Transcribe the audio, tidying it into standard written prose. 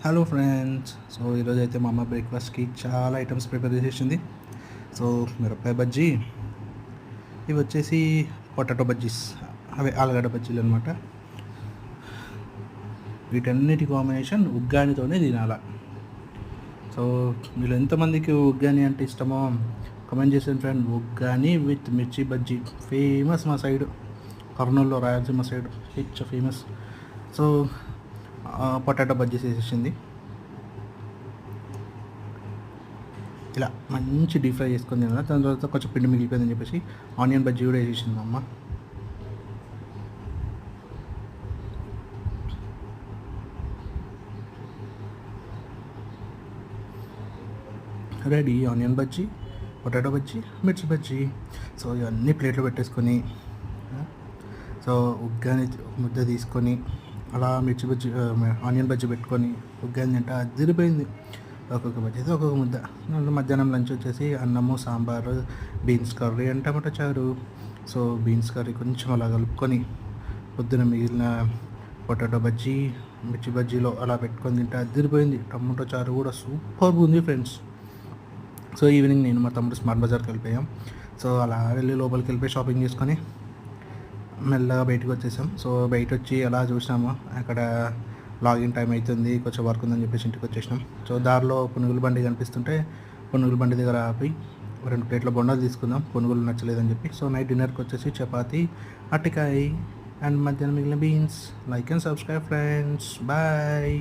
Hello friends. So ఈరోజు అయితే మా అమ్మ బ్రేక్ఫాస్ట్కి చాలా ఐటమ్స్ ప్రిపేర్ చేసేసింది. సో మిరపకాయ బజ్జీ, ఇవి వచ్చేసి పొటాటో బజ్జీస్, అవి ఆలుగడ్డ బజ్జీలు అనమాట. వీటన్నిటి కాంబినేషన్ ఉగ్గానితోనే తినాల. సో మీరు ఎంతమందికి ఉగ్గాని అంటే ఇష్టమో కమెంట్ చేసిన ఫ్రెండ్. ఉగ్గాని విత్ మిర్చి బజ్జీ ఫేమస్ మా సైడ్, కర్నూలులో, Rayalaseema side famous. So potato bajjis వేసేసింది. ఇలా మంచి డీప్ ఫ్రై చేసుకొని తినాలి. దాని తర్వాత కొంచెం పిండి మిగిలిపోయిందని చెప్పేసి ఆనియన్ బజ్జీ కూడా వేసేసింది అమ్మ. Ready onion bajji, potato bajji, మిర్చి బజ్జీ. సో ఇవన్నీ ప్లేట్లో పెట్టేసుకొని, సో ఉగ్గాని ముద్ద తీసుకొని అలా మిర్చి బజ్జీ ఆనియన్ బజ్జీ పెట్టుకొని ఉగ్గాని తింటే అదిరిపోయింది. ఒక్కొక్క బజ్జీ అయితే ఒక్కొక్క ముద్ద. మధ్యాహ్నం లంచ్ వచ్చేసి అన్నము, sambar, beans curry and tomato చారు. సో బీన్స్ కర్రీ కొంచెం అలా కలుపుకొని పొద్దున మిగిలిన పొటాటో బజ్జీ, మిర్చి బజ్జీలో అలా పెట్టుకొని తింటే అదిరిపోయింది. టమాటో చారు కూడా సూపర్గా ఉంది ఫ్రెండ్స్. సో ఈవినింగ్ నేను మా తమ్ముడు స్మార్ట్ బజార్కి వెళ్ళిపోయాం. సో అలా వెళ్ళి లోపలికి వెళ్ళిపోయి షాపింగ్ చేసుకొని మెల్లగా బయటకు వచ్చేసాం. సో బయట వచ్చి అలా చూసినాము, అక్కడ లాగిన్ టైం అవుతుంది, కొంచెం వర్క్ ఉందని చెప్పేసి ఇంటికి వచ్చేసినాం. సో దారిలో పునుగుల బండి కనిపిస్తుంటే పునుగుల బండి దగ్గర ఆపి 2 ప్లేట్ల బొండాలు తీసుకుందాం, పునుగులు నచ్చలేదని చెప్పి. సో నైట్ డిన్నర్కి వచ్చేసి చపాతి, అరటికాయ అండ్ మధ్యాహ్నం మిగిలిన beans. Like and subscribe friends. Bye.